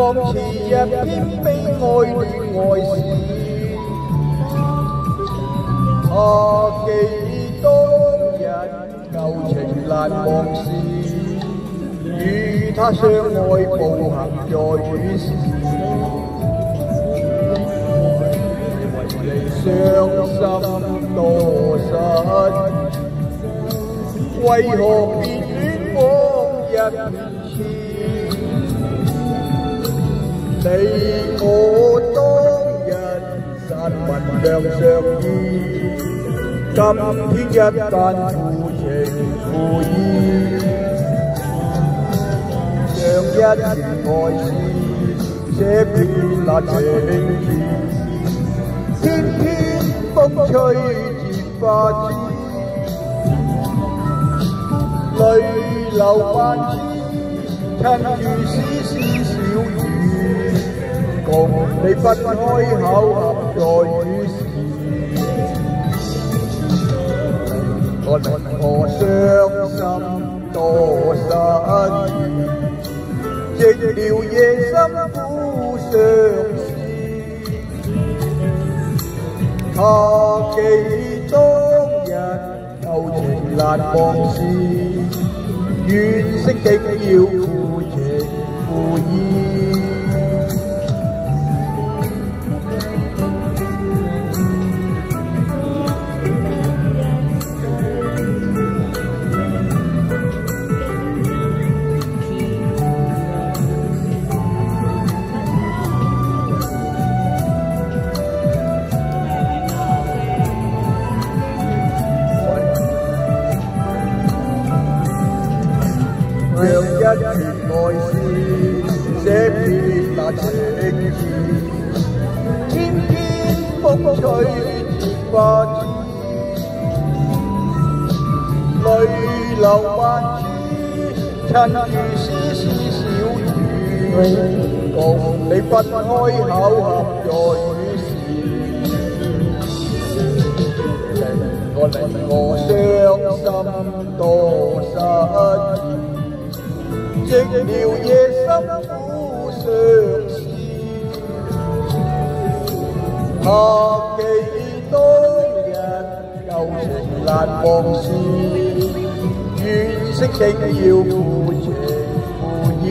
浪潮入偏悲哀戀愛事，記當日舊情難忘時，與他相愛步行在雨時，傷心多失，為何變戀往日前？你我當日散文兩相依，今天一間負情負義，像一段愛詩寫遍那情意，偏偏風吹折花枝，淚流萬次，趁住絲絲小雨，共你分開口合在雨時，我傷心多失意，寂寥夜深苦相思，記當日舊情難忘時，惋惜竟要負情負義。讓一段愛詩寫遍那情意，偏偏風吹折花枝，淚流萬次，趁住絲絲小雨，共你分開口合在雨時，令我傷心多失意，寂寥夜深苦相思，記當日舊情難忘時，惋惜竟要負情負義。